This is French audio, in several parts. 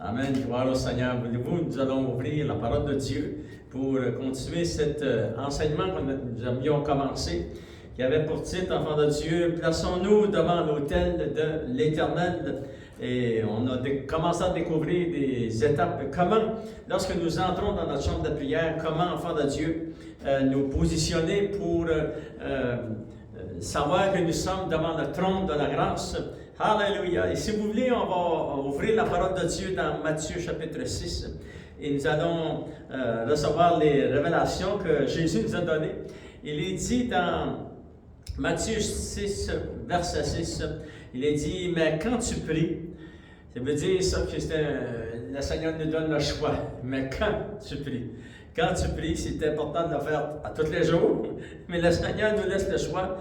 Amen. Gloire au Seigneur. Voulez-vous, nous allons ouvrir la parole de Dieu pour continuer cet enseignement que nous avions commencé, qui avait pour titre, enfants de Dieu, plaçons-nous devant l'autel de l'Éternel. Et on a commencé à découvrir des étapes. Comment, lorsque nous entrons dans notre chambre de prière, comment, enfants de Dieu, nous positionner pour savoir que nous sommes devant le trône de la grâce. Alléluia. Et si vous voulez, on va ouvrir la parole de Dieu dans Matthieu chapitre 6. Et nous allons recevoir les révélations que Jésus nous a données. Il est dit dans Matthieu 6, verset 6, il est dit, mais quand tu pries, ça veut dire ça que le Seigneur nous donne le choix. Mais quand tu pries, c'est important de le faire à tous les jours, mais le Seigneur nous laisse le choix.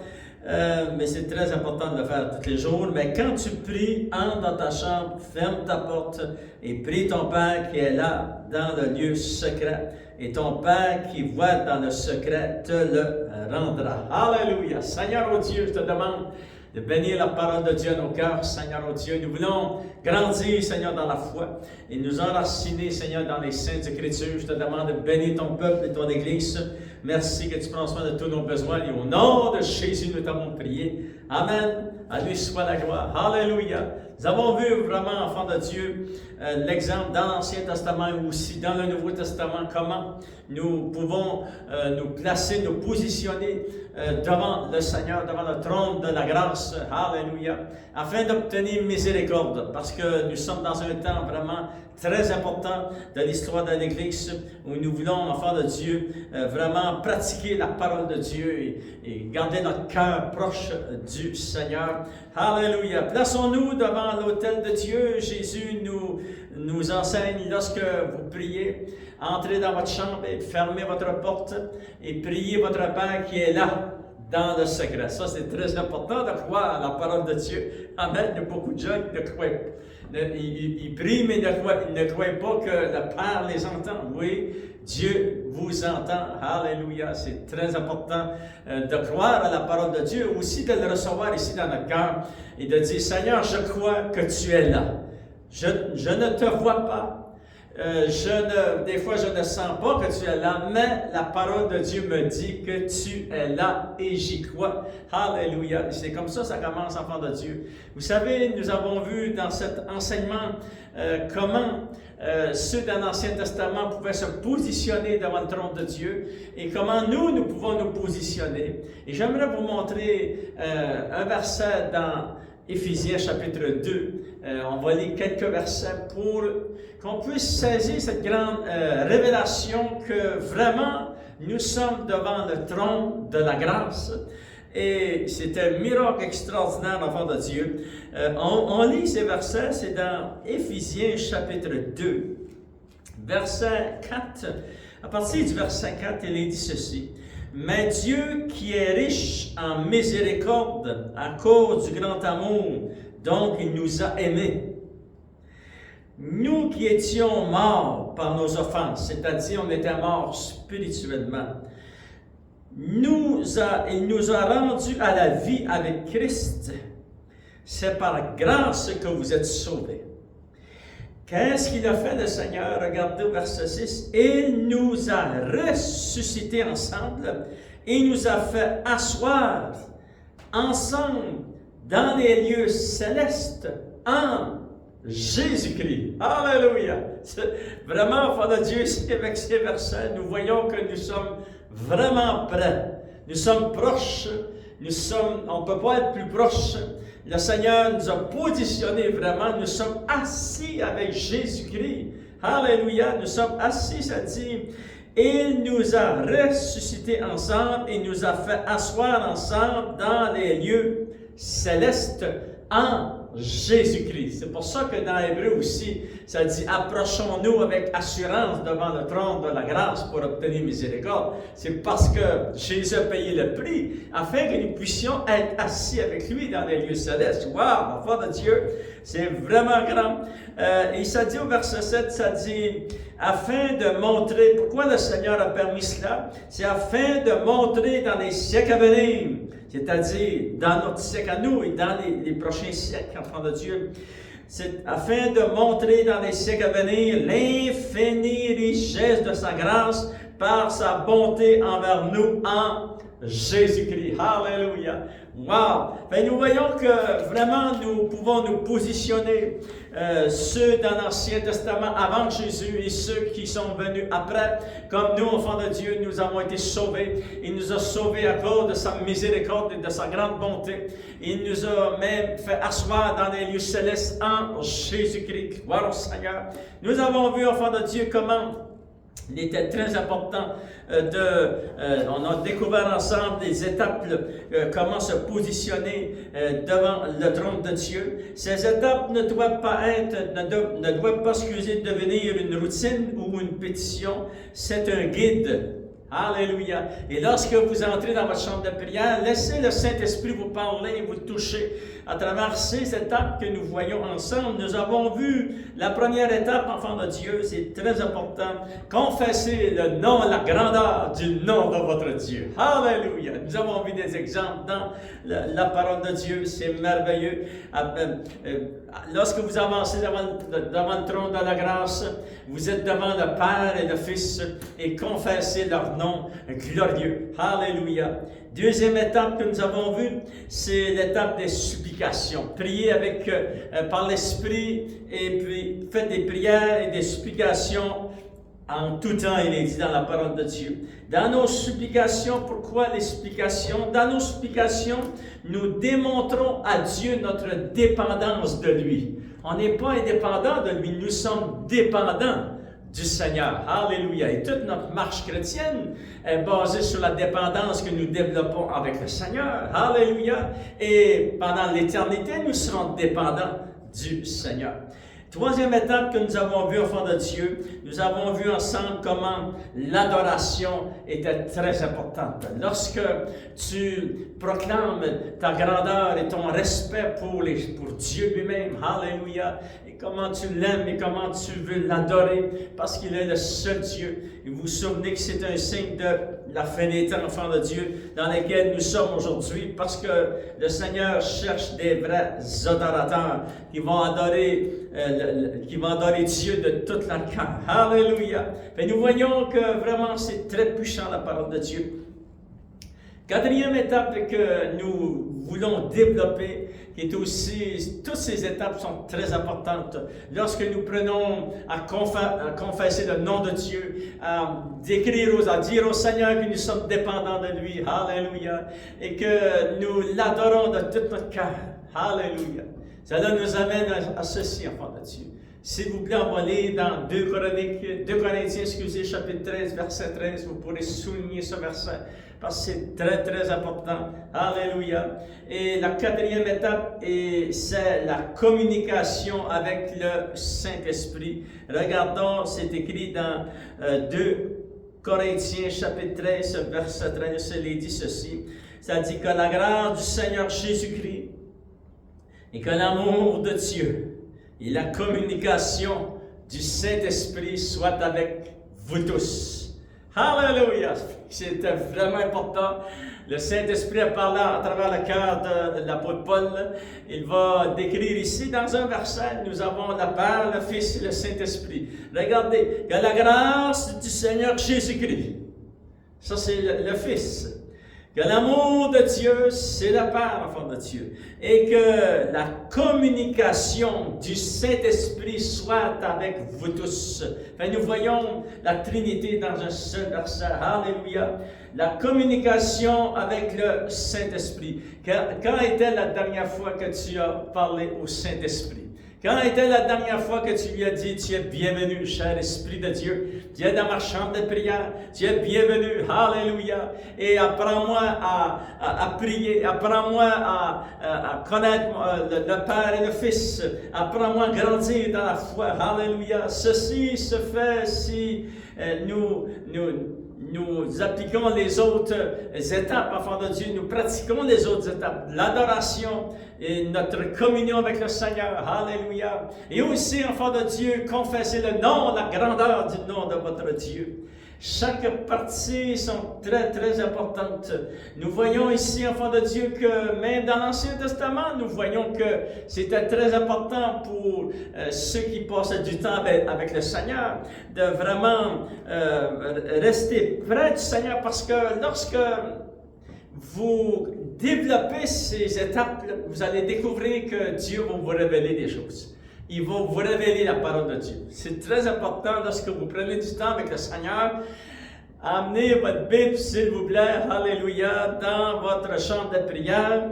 Mais c'est très important de le faire tous les jours. Mais quand tu pries, entre dans ta chambre, ferme ta porte et prie ton Père qui est là dans le lieu secret. Et ton Père qui voit dans le secret te le rendra. Alléluia. Seigneur, oh Dieu, je te demande de bénir la parole de Dieu à nos cœurs, Seigneur, oh Dieu. Nous voulons grandir, Seigneur, dans la foi et nous enraciner, Seigneur, dans les saintes Écritures. Je te demande de bénir ton peuple et ton Église. Merci que tu prends soin de tous nos besoins. Et au nom de Jésus, nous t'avons prié. Amen. À lui soit la gloire. Alléluia. Nous avons vu vraiment, enfants de Dieu, l'exemple dans l'Ancien Testament et aussi dans le Nouveau Testament, comment nous pouvons nous placer, nous positionner devant le Seigneur, devant le trône de la grâce. Alléluia. Afin d'obtenir miséricorde, parce que nous sommes dans un temps vraiment très important de l'histoire de l'Église, où nous voulons, enfants de Dieu, vraiment pratiquer la parole de Dieu et garder notre cœur proche du Seigneur. Alléluia. Plaçons-nous devant l'autel de Dieu. Jésus nous enseigne, lorsque vous priez, entrez dans votre chambre et fermez votre porte et priez votre Père qui est là dans le secret. Ça, c'est très important de croire à la parole de Dieu. Amen. Il y a beaucoup de gens qui ne croient pas. Ils prient, mais ils ne croient pas que le Père les entend. Oui, Dieu vous entend. Alléluia. C'est très important de croire à la parole de Dieu, aussi de le recevoir ici dans notre cœur et de dire, Seigneur, je crois que tu es là. Je ne te vois pas. Des fois, je ne sens pas que tu es là, mais la parole de Dieu me dit que tu es là et j'y crois. Alléluia. C'est comme ça commence, enfant de Dieu. Vous savez, nous avons vu dans cet enseignement comment ceux dans l'Ancien Testament pouvaient se positionner devant le trône de Dieu et comment nous pouvons nous positionner. Et j'aimerais vous montrer un verset dans Éphésiens chapitre 2. On va lire quelques versets pour qu'on puisse saisir cette grande révélation que vraiment nous sommes devant le trône de la grâce. Et c'est un miracle extraordinaire, enfant de Dieu. On lit ces versets, c'est dans Éphésiens chapitre 2, verset 4. À partir du verset 4, il est dit ceci. Mais Dieu qui est riche en miséricorde à cause du grand amour dont il nous a aimés, nous qui étions morts par nos offenses, c'est-à-dire on était morts spirituellement, il nous a rendus à la vie avec Christ. C'est par grâce que vous êtes sauvés. Qu'est-ce qu'il a fait le Seigneur? Regardez au verset 6. Il nous a ressuscités ensemble et nous a fait asseoir ensemble dans les lieux célestes en Jésus-Christ. Alléluia! Vraiment, enfant de Dieu, ici avec ces versets, nous voyons que nous sommes vraiment prêts. Nous sommes proches. On ne peut pas être plus proches. Le Seigneur nous a positionnés vraiment. Nous sommes assis avec Jésus-Christ. Alléluia! Nous sommes assis, ça dit. Il nous a ressuscités ensemble et nous a fait asseoir ensemble dans les lieux célestes en Jésus-Christ. C'est pour ça que dans Hébreu aussi, ça dit « Approchons-nous avec assurance devant le trône de la grâce pour obtenir miséricorde. » C'est parce que Jésus a payé le prix afin que nous puissions être assis avec lui dans les lieux célestes. Wow! Enfant de Dieu, c'est vraiment grand. Et ça dit au verset 7, ça dit « Afin de montrer... » Pourquoi le Seigneur a permis cela? C'est afin de montrer dans les siècles à venir, c'est-à-dire dans notre siècle à nous et dans les prochains siècles, enfants de Dieu, C'est afin de montrer dans les siècles à venir l'infinie richesse de sa grâce par sa bonté envers nous en Jésus-Christ. Alléluia. Wow! Ben, nous voyons que vraiment nous pouvons nous positionner, ceux dans l'Ancien Testament avant Jésus et ceux qui sont venus après. Comme nous, enfants de Dieu, nous avons été sauvés. Il nous a sauvés à cause de sa miséricorde et de sa grande bonté. Il nous a même fait asseoir dans les lieux célestes en Jésus-Christ. Gloire au Seigneur. Nous avons vu, enfants de Dieu, comment il était très important on a découvert ensemble des étapes, comment se positionner devant le trône de Dieu. Ces étapes ne doivent pas devenir une routine ou une pétition. C'est un guide. Alléluia. Et lorsque vous entrez dans votre chambre de prière, laissez le Saint-Esprit vous parler, vous toucher. À travers ces étapes que nous voyons ensemble, nous avons vu la première étape, enfant de Dieu, c'est très important. Confessez le nom, la grandeur du nom de votre Dieu. Alléluia. Nous avons vu des exemples dans la parole de Dieu, c'est merveilleux. Lorsque vous avancez devant le trône de la grâce, vous êtes devant le Père et le Fils et confessez leur nom glorieux. Alléluia. Deuxième étape que nous avons vue, c'est l'étape des supplications. Priez par l'Esprit et puis faites des prières et des supplications en tout temps, il est dit dans la parole de Dieu. Dans nos supplications, pourquoi les supplications? Dans nos supplications, nous démontrons à Dieu notre dépendance de lui. On n'est pas indépendant de lui, nous sommes dépendants du Seigneur. Alléluia. Et toute notre marche chrétienne est basée sur la dépendance que nous développons avec le Seigneur. Alléluia. Et pendant l'éternité, nous serons dépendants du Seigneur. Troisième étape que nous avons vue au fond de Dieu, nous avons vu ensemble comment l'adoration était très importante. Lorsque tu proclames ta grandeur et ton respect pour Dieu lui-même, alléluia, et comment tu l'aimes et comment tu veux l'adorer, parce qu'il est le seul Dieu. Et vous vous souvenez que c'est un signe de la fin des temps, enfants de Dieu, dans lesquels nous sommes aujourd'hui, parce que le Seigneur cherche des vrais adorateurs qui vont adorer Dieu de toute leur cœur. Alléluia! Et nous voyons que vraiment c'est très puissant la parole de Dieu. Quatrième étape que nous voulons développer, qui est aussi, toutes ces étapes sont très importantes. Lorsque nous prenons à confesser le nom de Dieu, à dire au Seigneur que nous sommes dépendants de lui, alléluia, et que nous l'adorons de tout notre cœur, alléluia. Cela nous amène à ceci, enfants de Dieu. S'il vous plaît, on va lire dans 2 Corinthiens, chapitre 13, verset 13, vous pourrez souligner ce verset, parce que c'est très, très important. Alléluia. Et la quatrième étape, c'est la communication avec le Saint-Esprit. Regardons, c'est écrit dans 2 Corinthiens, chapitre 13, verset 13, il est dit ceci. Ça dit que la grâce du Seigneur Jésus-Christ et que l'amour de Dieu et la communication du Saint-Esprit soit avec vous tous. Alléluia! C'était vraiment important. Le Saint-Esprit a parlé à travers le cœur de l'apôtre Paul. Il va décrire ici, dans un verset, nous avons le Père, le Fils et le Saint-Esprit. Regardez, que la grâce du Seigneur Jésus-Christ, ça c'est le Fils, que l'amour de Dieu, c'est le Père, enfant de Dieu, et que la communication du Saint-Esprit soit avec vous tous. Enfin, nous voyons la Trinité dans un seul verset. Alléluia. La communication avec le Saint-Esprit. Quand était la dernière fois que tu as parlé au Saint-Esprit? Quand était la dernière fois que tu lui as dit, tu es bienvenu, cher Esprit de Dieu, tu es dans ma chambre de prière, tu es bienvenu, alléluia, et apprends-moi à prier, apprends-moi à connaître le Père et le Fils, apprends-moi à grandir dans la foi, alléluia. Ceci se fait si nous appliquons les autres étapes, enfants de Dieu, nous pratiquons les autres étapes, l'adoration et notre communion avec le Seigneur, alléluia. Et aussi, enfants de Dieu, confessez le nom, la grandeur du nom de votre Dieu. Chaque partie sont très, très importantes. Nous voyons ici, enfants de Dieu, que même dans l'Ancien Testament, nous voyons que c'était très important pour ceux qui passaient du temps avec le Seigneur, de vraiment rester près du Seigneur, parce que lorsque vous développez ces étapes, vous allez découvrir que Dieu va vous révéler des choses. Il va vous révéler la parole de Dieu. C'est très important lorsque vous prenez du temps avec le Seigneur. Amenez votre Bible, s'il vous plaît, alléluia, dans votre chambre de prière.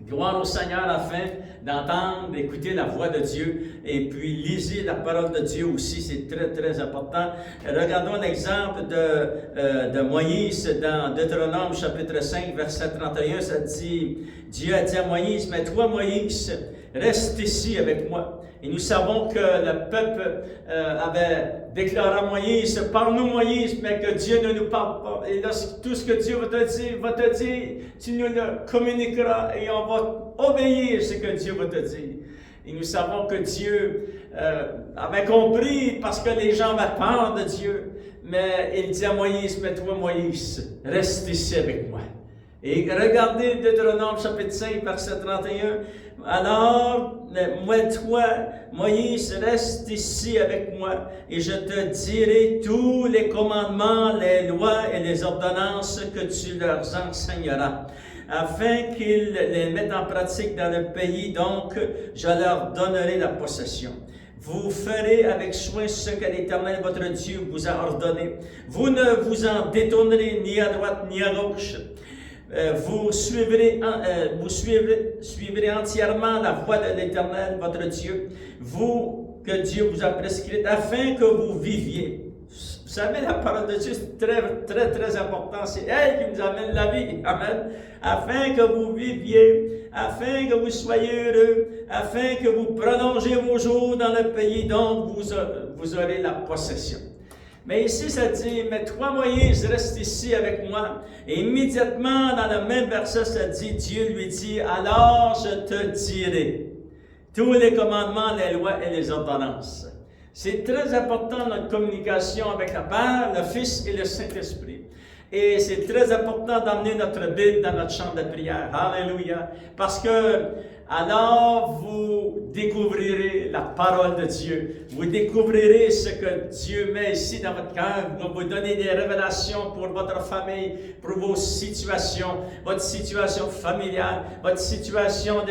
Gloire au Seigneur afin d'entendre, d'écouter la voix de Dieu. Et puis, lisez la parole de Dieu aussi, c'est très, très important. Regardons l'exemple de Moïse dans Deutéronome chapitre 5, verset 31. Ça dit, Dieu a dit à Moïse, mais toi, Moïse, reste ici avec moi. Et nous savons que le peuple avait déclaré à Moïse, parle-nous Moïse, mais que Dieu ne nous parle pas. Et là, tout ce que Dieu va te dire, tu nous le communiqueras et on va obéir ce que Dieu va te dire. Et nous savons que Dieu avait compris parce que les gens avaient peur de Dieu. Mais il dit à Moïse, mais toi Moïse, reste ici avec moi. Et regardez Deutéronome chapitre 5, verset 31. Alors, moi, toi, Moïse, reste ici avec moi, et je te dirai tous les commandements, les lois et les ordonnances que tu leur enseigneras, afin qu'ils les mettent en pratique dans le pays, donc je leur donnerai la possession. Vous ferez avec soin ce que l'Éternel votre Dieu vous a ordonné. Vous ne vous en détournerez ni à droite ni à gauche. Vous suivrez entièrement la voie de l'Éternel, votre Dieu, vous que Dieu vous a prescrite, afin que vous viviez. Vous savez, la parole de Dieu, c'est très, très, très important. C'est elle qui nous amène la vie. Amen. Afin que vous viviez, afin que vous soyez heureux, afin que vous prolongez vos jours dans le pays dont vous aurez la possession. Mais ici, ça dit, mais toi, Moïse, reste ici avec moi. Et immédiatement, dans le même verset, ça dit, Dieu lui dit, alors je te dirai tous les commandements, les lois et les ordonnances. C'est très important notre communication avec le Père, le Fils et le Saint-Esprit. Et c'est très important d'emmener notre Bible dans notre chambre de prière. Alléluia. Parce que alors vous découvrirez la parole de Dieu. Vous découvrirez ce que Dieu met ici dans votre cœur. Il va vous donner des révélations pour votre famille, pour vos situations, votre situation familiale, votre situation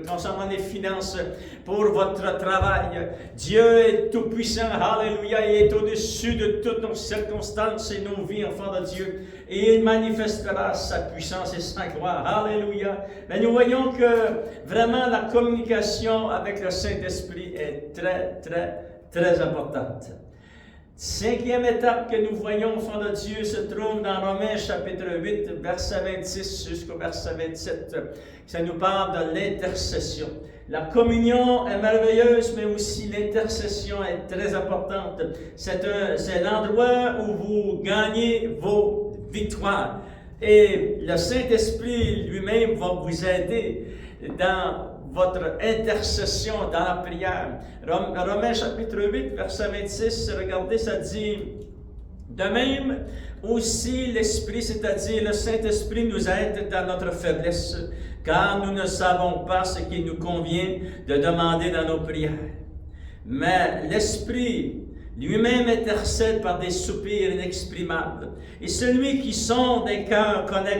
concernant les finances, pour votre travail. Dieu est tout-puissant. Alléluia. Il est au-dessus de toutes nos circonstances et nos vies, enfants de Dieu. Et il manifestera sa puissance et sa gloire. Alléluia. Mais nous voyons que vraiment la communication avec le Saint-Esprit est très, très, très importante. Cinquième étape que nous voyons, enfants de Dieu, se trouve dans Romains chapitre 8, verset 26 jusqu'au verset 27. Ça nous parle de l'intercession. La communion est merveilleuse, mais aussi l'intercession est très importante. C'est l'endroit où vous gagnez vos victoires. Et le Saint-Esprit lui-même va vous aider dans votre intercession, dans la prière. Romains chapitre 8, verset 26, regardez, ça dit, de même aussi l'Esprit, c'est-à-dire le Saint-Esprit nous aide dans notre faiblesse, car nous ne savons pas ce qu'il nous convient de demander dans nos prières. Mais l'Esprit lui-même intercède par des soupirs inexprimables. Et celui qui sonde les cœurs connaît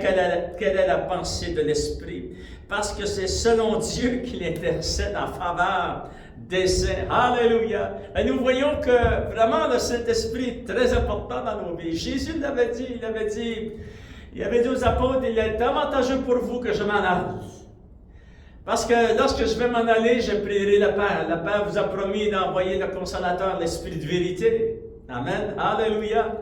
quelle est la pensée de l'Esprit, parce que c'est selon Dieu qu'il intercède en faveur des saints. Alléluia! Et nous voyons que vraiment le Saint-Esprit est très important dans nos vies. Jésus l'avait dit, il avait dit aux apôtres, il est avantageux pour vous que je m'en aille. Parce que lorsque je vais m'en aller, je prierai le Père. Le Père vous a promis d'envoyer le Consolateur, l'Esprit de vérité. Amen. Alléluia.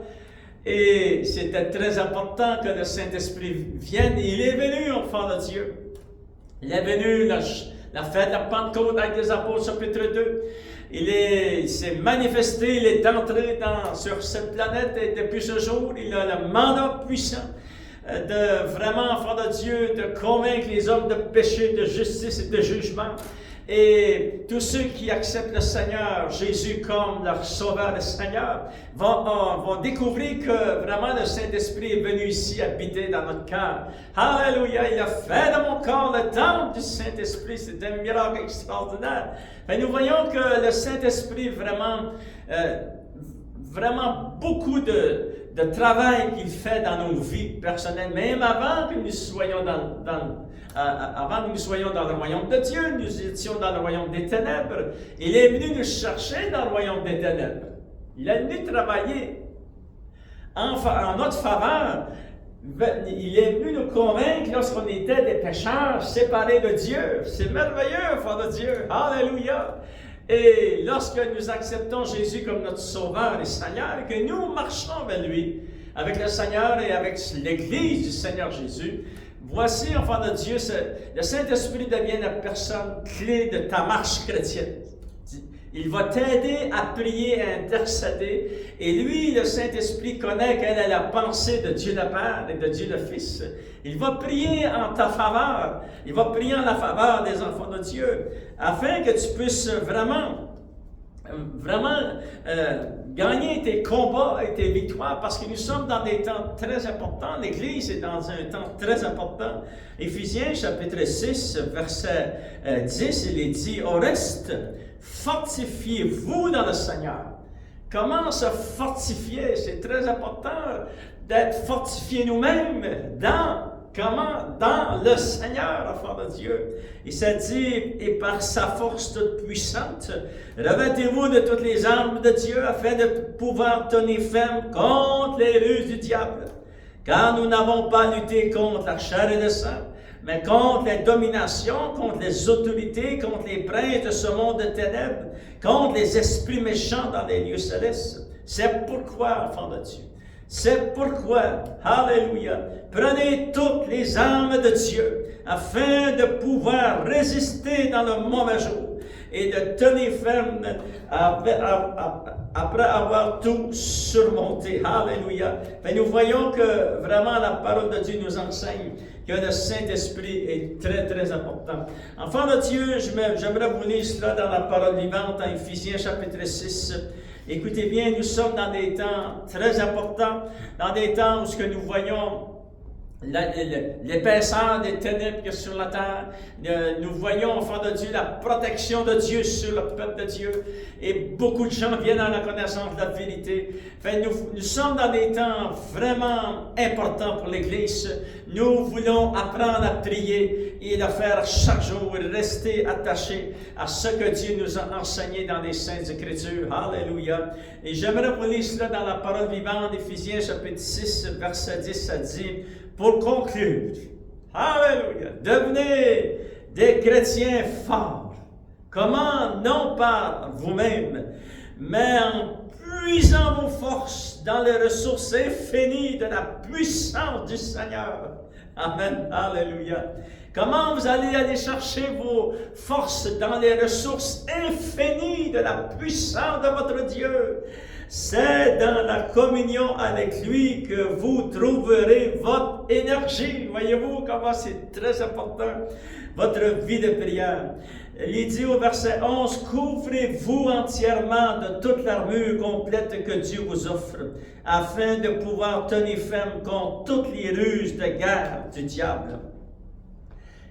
Et c'était très important que le Saint-Esprit vienne. Il est venu, enfant de Dieu. Il est venu la fête de la Pentecôte avec les apôtres, chapitre 2. Il s'est manifesté, il est entré sur cette planète et depuis ce jour, il a le mandat puissant de vraiment, enfant de Dieu, de convaincre les hommes de péché, de justice et de jugement. Et tous ceux qui acceptent le Seigneur Jésus comme leur Sauveur et Seigneur vont découvrir que vraiment le Saint-Esprit est venu ici habiter dans notre cœur. Alléluia! Il a fait de mon corps le temple du Saint-Esprit. C'est un miracle extraordinaire. Mais nous voyons que le Saint-Esprit vraiment beaucoup de travail qu'il fait dans nos vies personnelles, même avant que nous soyons avant que nous soyons dans le royaume de Dieu, nous étions dans le royaume des ténèbres. Il est venu nous chercher dans le royaume des ténèbres. Il est venu travailler en notre faveur. Il est venu nous convaincre lorsqu'on était des pécheurs séparés de Dieu. C'est merveilleux, enfants de Dieu. Alléluia! Et lorsque nous acceptons Jésus comme notre Sauveur et Seigneur, et que nous marchons vers lui, avec le Seigneur et avec l'Église du Seigneur Jésus, voici, enfant de Dieu, le Saint-Esprit devient la personne clé de ta marche chrétienne. Il va t'aider à prier, à intercéder. Et lui, le Saint-Esprit, connaît quelle est la pensée de Dieu le Père et de Dieu le Fils. Il va prier en ta faveur. Il va prier en la faveur des enfants de Dieu, afin que tu puisses vraiment gagner tes combats et tes victoires, parce que nous sommes dans des temps très importants. L'Église est dans un temps très important. Éphésiens chapitre 6, verset 10, il est dit « Au reste, fortifiez-vous dans le Seigneur ». Comment se fortifier? C'est très important d'être fortifiés nous-mêmes dans le Seigneur, enfant de Dieu. Il s'est dit, et par sa force toute puissante, revêtez-vous de toutes les armes de Dieu afin de pouvoir tenir ferme contre les ruses du diable. Car nous n'avons pas lutté contre la chair et le sang, mais contre les dominations, contre les autorités, contre les princes de ce monde de ténèbres, contre les esprits méchants dans les lieux célestes. C'est pourquoi, enfants de Dieu, c'est pourquoi, alléluia, prenez toutes les armes de Dieu afin de pouvoir résister dans le mauvais jour et de tenir ferme après avoir tout surmonté. Alléluia. Mais nous voyons que vraiment la parole de Dieu nous enseigne que le Saint-Esprit est très, très important. Enfants de Dieu, j'aimerais vous lire cela dans la parole vivante en Éphésiens chapitre 6. Écoutez bien, nous sommes dans des temps très importants, dans des temps où ce que nous voyons l'épaisseur des ténèbres sur la terre. Nous voyons, enfants de Dieu, la protection de Dieu sur le peuple de Dieu. Et beaucoup de gens viennent à la connaissance de la vérité. Enfin, nous sommes dans des temps vraiment importants pour l'Église. Nous voulons apprendre à prier et le faire chaque jour, et rester attachés à ce que Dieu nous a enseigné dans les Saintes Écritures. Alléluia. Et j'aimerais vous lire cela dans la parole vivante d'Éphésiens chapitre 6, verset 10, ça dit, pour conclure, alléluia, devenez des chrétiens forts. Comment? Non pas vous-même, mais en puisant vos forces dans les ressources infinies de la puissance du Seigneur. Amen, alléluia. Comment vous allez aller chercher vos forces dans les ressources infinies de la puissance de votre Dieu? C'est dans la communion avec lui que vous trouverez votre énergie. Voyez-vous comment c'est très important, votre vie de prière. Il dit au verset 11, « Couvrez-vous entièrement de toute l'armure complète que Dieu vous offre, afin de pouvoir tenir ferme contre toutes les ruses de guerre du diable. »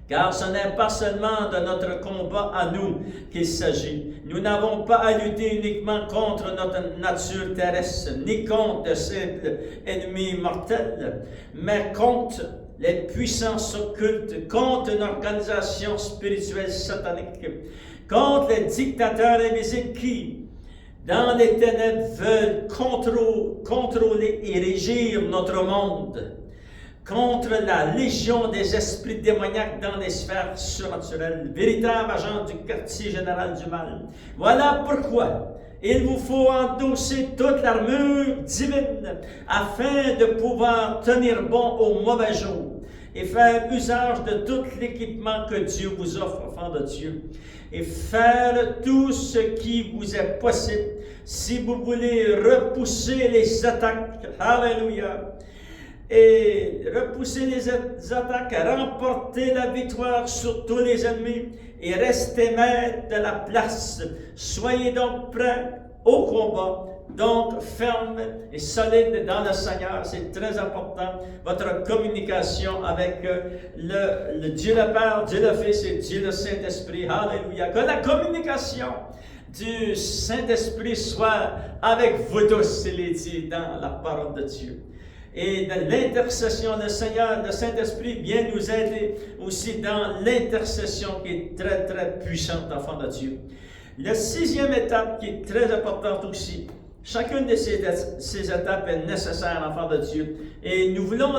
Car ce n'est pas seulement de notre combat à nous qu'il s'agit. Nous n'avons pas à lutter uniquement contre notre nature terrestre, ni contre de simples ennemis mortels, mais contre les puissances occultes, contre une organisation spirituelle satanique, contre les dictateurs invisibles qui, dans les ténèbres, veulent contrôler et régir notre monde, contre la légion des esprits démoniaques dans les sphères surnaturelles, véritable agent du quartier général du mal. Voilà pourquoi il vous faut endosser toute l'armure divine afin de pouvoir tenir bon au mauvais jour et faire usage de tout l'équipement que Dieu vous offre, enfants de Dieu, et faire tout ce qui vous est possible si vous voulez repousser les attaques. Alléluia. et repousser les attaques, remporter la victoire sur tous les ennemis et rester maître de la place. Soyez donc prêts au combat, donc ferme et solide dans le Seigneur. C'est très important, votre communication avec le Dieu le Père, Dieu le Fils et Dieu le Saint-Esprit. Alléluia. Que la communication du Saint-Esprit soit avec vous tous, il est dit dans la parole de Dieu. Et de l'intercession, le Seigneur, le Saint-Esprit vient nous aider aussi dans l'intercession qui est très, très puissante, enfant de Dieu. La sixième étape qui est très importante aussi, chacune de ces étapes est nécessaire, enfant de Dieu. Et nous voulons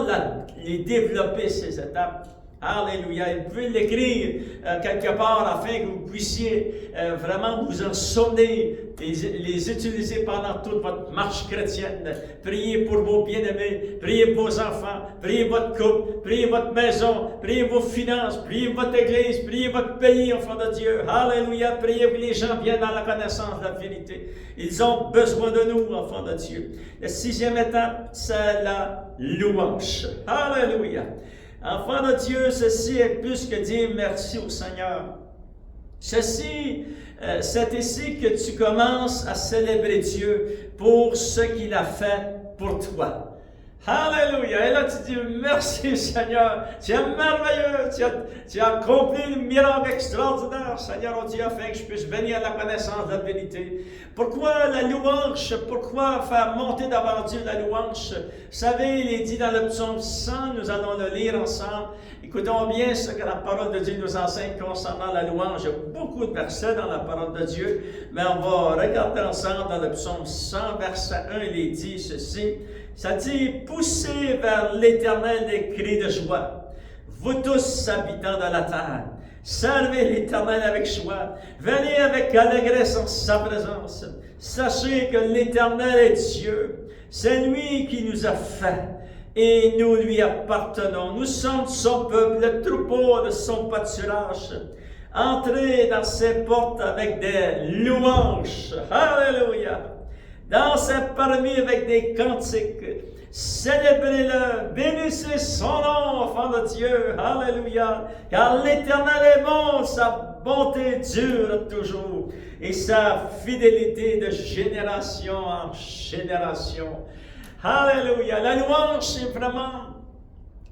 les développer, ces étapes. Alléluia. Vous pouvez l'écrire quelque part afin que vous puissiez vraiment vous en souvenir, les utiliser pendant toute votre marche chrétienne. Priez pour vos bien-aimés, priez pour vos enfants, priez votre couple, priez votre maison, priez vos finances, priez votre église, priez votre pays, enfant de Dieu. Alléluia. Priez que les gens viennent dans la connaissance de la vérité. Ils ont besoin de nous, enfants de Dieu. La sixième étape, c'est la louange. Alléluia. Enfant de Dieu, ceci est plus que dire merci au Seigneur. C'est ici que tu commences à célébrer Dieu pour ce qu'il a fait pour toi. Alléluia! Et là, tu dis, merci Seigneur, tu es merveilleux, tu as accompli un miracle extraordinaire, Seigneur, oh Dieu, afin que je puisse venir à la connaissance de la vérité. Pourquoi la louange? Pourquoi faire monter devant Dieu la louange? Vous savez, il est dit dans le psaume 100, nous allons le lire ensemble. Écoutons bien ce que la parole de Dieu nous enseigne concernant la louange. Il y a beaucoup de versets dans la parole de Dieu, mais on va regarder ensemble dans le psaume 100, verset 1, il est dit ceci. Ça dit, poussez vers l'Éternel des cris de joie, vous tous habitants de la terre. Servez l'Éternel avec joie, venez avec allégresse en sa présence. Sachez que l'Éternel est Dieu, c'est lui qui nous a fait. Et nous lui appartenons. Nous sommes son peuple, le troupeau de son pâturage. Entrez dans ses portes avec des louanges. Alléluia. Dansez parmi avec des cantiques. Célébrez-le. Bénissez son nom, enfant de Dieu. Alléluia. Car l'Éternel est bon, sa bonté dure toujours. Et sa fidélité de génération en génération. Alléluia. La louange, c'est vraiment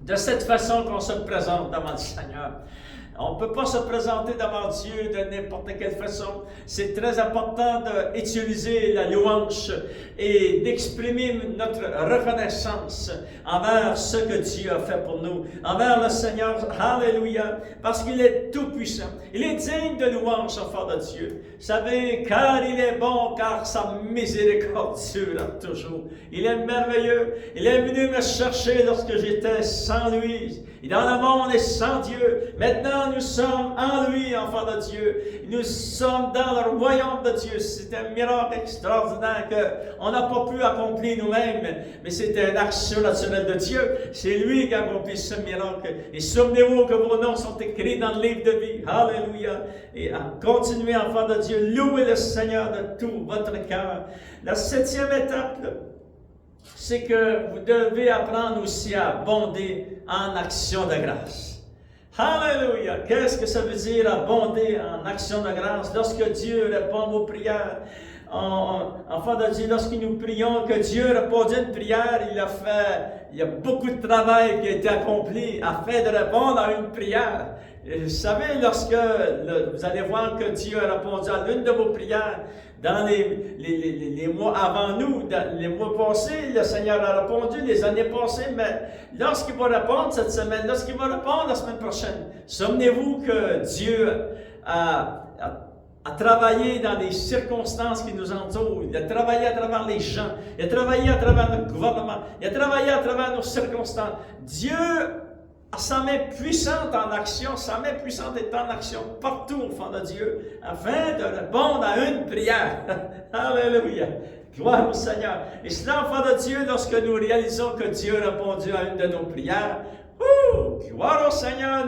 de cette façon qu'on se présente devant le Seigneur. On ne peut pas se présenter devant Dieu de n'importe quelle façon. C'est très important d'utiliser la louange et d'exprimer notre reconnaissance envers ce que Dieu a fait pour nous, envers le Seigneur. Alléluia, parce qu'il est tout-puissant. Il est digne de louange, enfant de Dieu. Vous savez, car il est bon, car sa miséricorde dure toujours. Il est merveilleux. Il est venu me chercher lorsque j'étais sans lui. Et dans le monde et sans Dieu. Maintenant, nous sommes en lui, enfants de Dieu. Nous sommes dans le royaume de Dieu. C'est un miracle extraordinaire qu'on n'a pas pu accomplir nous-mêmes. Mais c'est un acte surnaturel de Dieu. C'est lui qui a accompli ce miracle. Et souvenez-vous que vos noms sont écrits dans le livre de vie. Alléluia. Et continuez, enfants de Dieu. Louez le Seigneur de tout votre cœur. La septième étape, c'est que vous devez apprendre aussi à abonder en action de grâce. Alléluia! Qu'est-ce que ça veut dire abonder en action de grâce? Lorsque Dieu répond à vos prières, enfant de Dieu, lorsque nous prions que Dieu répond à une prière, il y a beaucoup de travail qui a été accompli afin de répondre à une prière. Et vous savez, lorsque vous allez voir que Dieu a répondu à l'une de vos prières, dans les mois avant nous, dans les mois passés, le Seigneur a répondu, les années passées, mais lorsqu'il va répondre cette semaine, lorsqu'il va répondre la semaine prochaine, souvenez-vous que Dieu a travaillé dans des circonstances qui nous entourent. Il a travaillé à travers les gens, il a travaillé à travers notre gouvernement, il a travaillé à travers nos circonstances. Dieu a sa main puissante en action, sa main puissante est en action partout, enfant de Dieu, afin de répondre à une prière. Alléluia! Gloire au Seigneur. Et cela, enfant de Dieu, lorsque nous réalisons que Dieu a répondu à une de nos prières, gloire au Seigneur,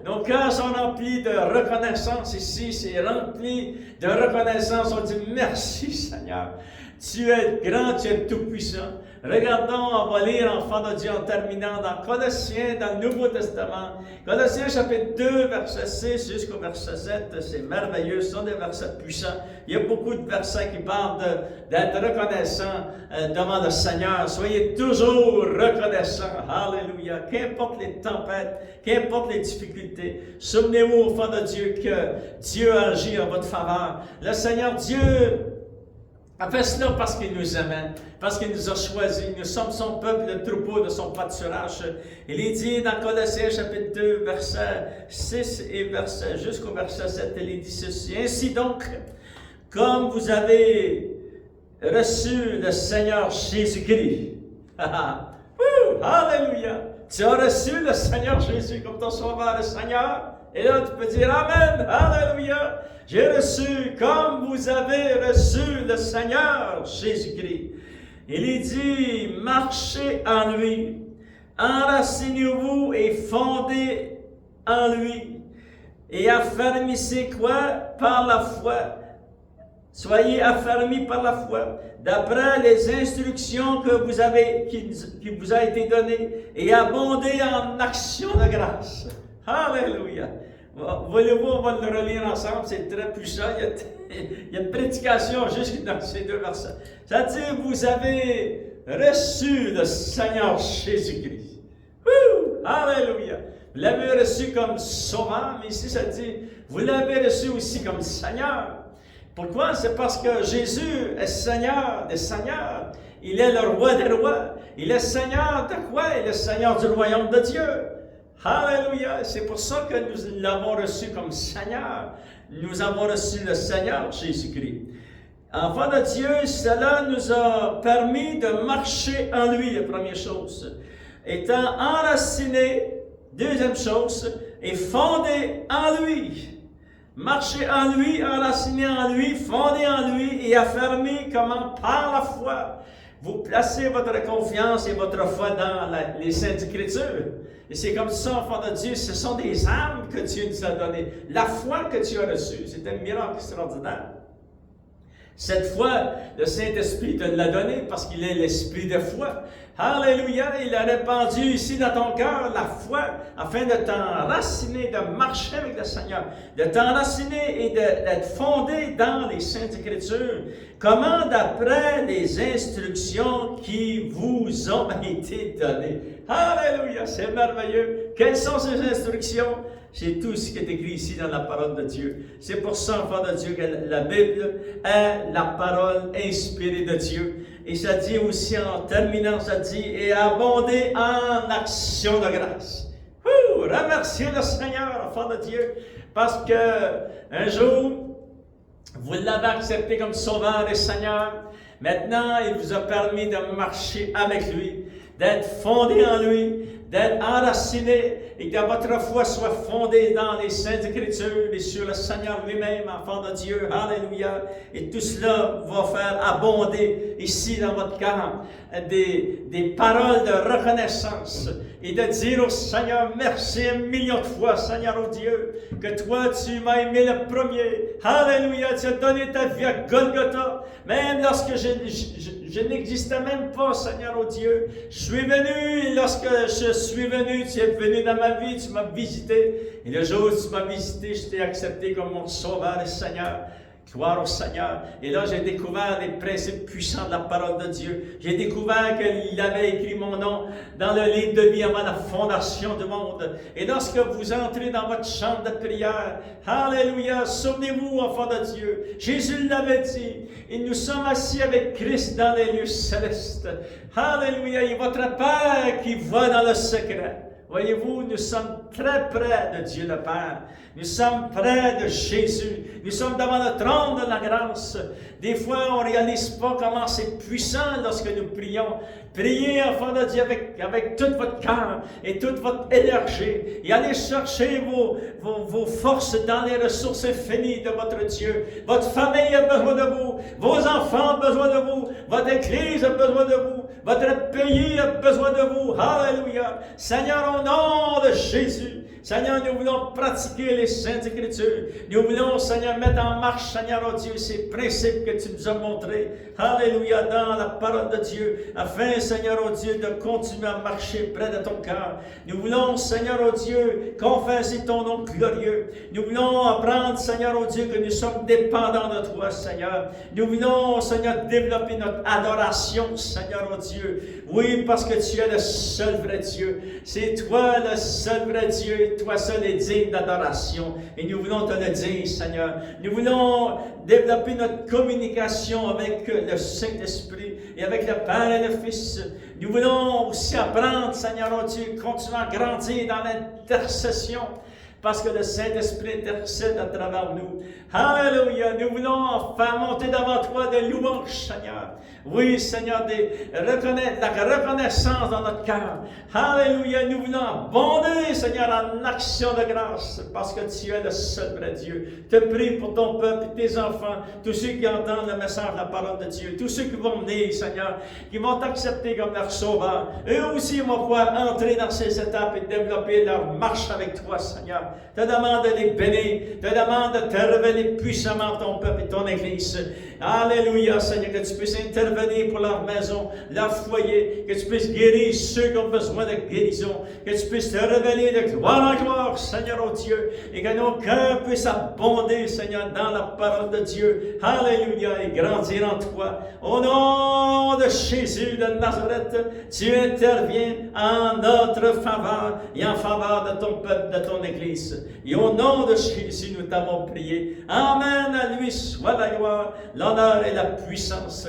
nos cœurs sont remplis de reconnaissance ici, c'est rempli de reconnaissance. On dit merci Seigneur. Tu es grand, tu es tout-puissant. Regardons, on va lire, enfants de Dieu, en terminant dans Colossiens, dans le Nouveau Testament. Colossiens chapitre 2, verset 6 jusqu'au verset 7, c'est merveilleux, ce sont des versets puissants. Il y a beaucoup de versets qui parlent d'être reconnaissant devant le Seigneur. Soyez toujours reconnaissants. Alléluia. Qu'importe les tempêtes, qu'importe les difficultés, souvenez-vous, enfants de Dieu, que Dieu agit en votre faveur. Le Seigneur Dieu a fait cela parce qu'il nous aimait, parce qu'il nous a choisis. Nous sommes son peuple, le troupeau de son pâturage. Il est dit dans Colossiens chapitre 2, verset 6 et jusqu'au verset 7, il est dit ceci. Ainsi donc, comme vous avez reçu le Seigneur Jésus-Christ. Alléluia! Tu as reçu le Seigneur Jésus comme ton sauveur, le Seigneur. Et là, tu peux dire Amen. Alléluia! J'ai reçu comme vous avez reçu le Seigneur Jésus-Christ. Il est dit, marchez en lui, enracinez-vous et fondez en lui. Et affermissez quoi? Par la foi. Soyez affermis par la foi, d'après les instructions que vous avez, qui vous a été données, et abondez en action de grâce. Alléluia! Voyez-vous, on va le relire ensemble, c'est très puissant. Il y a une prédication jusque dans ces deux versets. Ça dit, vous avez reçu le Seigneur Jésus-Christ. Alléluia! Vous l'avez reçu comme sauveur, mais ici ça dit, vous l'avez reçu aussi comme Seigneur. Pourquoi? C'est parce que Jésus est Seigneur des Seigneurs. Il est le roi des rois. Il est Seigneur de quoi? Il est Seigneur du royaume de Dieu. Alléluia! C'est pour ça que nous l'avons reçu comme Seigneur. Nous avons reçu le Seigneur Jésus-Christ. Enfant de Dieu, cela nous a permis de marcher en lui, la première chose. Étant enraciné, deuxième chose, et fondé en lui. Marcher en lui, enraciné en lui, fondé en lui et affermi comment? Par la foi. Vous placez votre confiance et votre foi dans les Saintes Écritures. Et c'est comme ça, enfant de Dieu, ce sont des armes que Dieu nous a données. La foi que tu as reçue, c'est un miracle extraordinaire. Cette foi, le Saint-Esprit te l'a donné parce qu'il est l'Esprit de foi. Alléluia! Il a répandu ici dans ton cœur la foi afin de t'enraciner, de marcher avec le Seigneur, de t'enraciner et d'être fondé dans les Saintes Écritures. Comment? D'après les instructions qui vous ont été données. Alléluia! C'est merveilleux. Quelles sont ces instructions? C'est tout ce qui est écrit ici dans la parole de Dieu. C'est pour ça, enfant de Dieu, que la Bible est la parole inspirée de Dieu. Et ça dit aussi, en terminant, ça dit, et abonder en action de grâce. Remerciez le Seigneur, enfant de Dieu, parce que un jour, vous l'avez accepté comme sauveur et Seigneur. Maintenant, il vous a permis de marcher avec lui, d'être fondé en lui, d'être enraciné et que votre foi soit fondée dans les Saintes Écritures et sur le Seigneur lui-même, enfant de Dieu. Alléluia. Et tout cela va faire abonder ici dans votre cœur des paroles de reconnaissance et de dire au Seigneur merci un million de fois, Seigneur au Dieu, que toi tu m'as aimé le premier. Alléluia. Tu as donné ta vie à Golgotha, même lorsque je n'existais même pas, Seigneur, oh Dieu. Je suis venu, et lorsque je suis venu, tu es venu dans ma vie, tu m'as visité. Et le jour où tu m'as visité, je t'ai accepté comme mon sauveur et Seigneur. Gloire au Seigneur. Et là, j'ai découvert les principes puissants de la parole de Dieu. J'ai découvert qu'il avait écrit mon nom dans le livre de vie avant la fondation du monde. Et lorsque vous entrez dans votre chambre de prière, alléluia, souvenez-vous, enfants de Dieu, Jésus l'avait dit, et nous sommes assis avec Christ dans les lieux célestes. Alléluia, et votre Père qui voit dans le secret. Voyez-vous, nous sommes très près de Dieu le Père. Nous sommes près de Jésus. Nous sommes devant le trône de la grâce. Des fois, on ne réalise pas comment c'est puissant lorsque nous prions. Priez, enfant de Dieu, avec tout votre cœur et toute votre énergie. Et allez chercher vos forces dans les ressources infinies de votre Dieu. Votre famille a besoin de vous. Vos enfants ont besoin de vous. Votre Église a besoin de vous. Votre pays a besoin de vous. Alléluia. Seigneur, au nom de Jésus, Jésus. Seigneur, nous voulons pratiquer les Saintes Écritures. Nous voulons, Seigneur, mettre en marche, Seigneur, oh Dieu, ces principes que tu nous as montrés. Alléluia, dans la parole de Dieu, afin, Seigneur, oh Dieu, de continuer à marcher près de ton cœur. Nous voulons, Seigneur, oh Dieu, confesser ton nom glorieux. Nous voulons apprendre, Seigneur, oh Dieu, que nous sommes dépendants de toi, Seigneur. Nous voulons, Seigneur, développer notre adoration, Seigneur, oh Dieu. Oui, parce que tu es le seul vrai Dieu. C'est toi le seul vrai Dieu. Toi seul est digne d'adoration. Et nous voulons te le dire, Seigneur. Nous voulons développer notre communication avec le Saint-Esprit et avec le Père et le Fils. Nous voulons aussi apprendre, Seigneur, oh Dieu, continuer à grandir dans l'intercession. Parce que le Saint-Esprit intercède à travers nous. Alléluia! Nous voulons faire monter devant toi des louanges, Seigneur. Oui, Seigneur, la reconnaissance dans notre cœur. Alléluia! Nous voulons abonder, Seigneur, en action de grâce, parce que tu es le seul vrai Dieu. Te prie pour ton peuple, tes enfants, tous ceux qui entendent le message de la parole de Dieu, tous ceux qui vont venir, Seigneur, qui vont t'accepter comme leur sauveur. Eux aussi vont pouvoir entrer dans ces étapes et développer leur marche avec toi, Seigneur. Te demande de les bénir, te demande de te révéler puissamment ton peuple et ton Église. Alléluia, Seigneur, que tu puisses intervenir pour leur maison, leur foyer, que tu puisses guérir ceux qui ont besoin de guérison, que tu puisses te révéler de gloire en gloire, Seigneur, oh Dieu, et que nos cœurs puissent abonder, Seigneur, dans la parole de Dieu. Alléluia, et grandir en toi. Au nom de Jésus de Nazareth, tu interviens en notre faveur et en faveur de ton peuple, de ton Église. Et au nom de Jésus, nous t'avons prié. Amen. À lui soit la gloire, l'honneur et la puissance.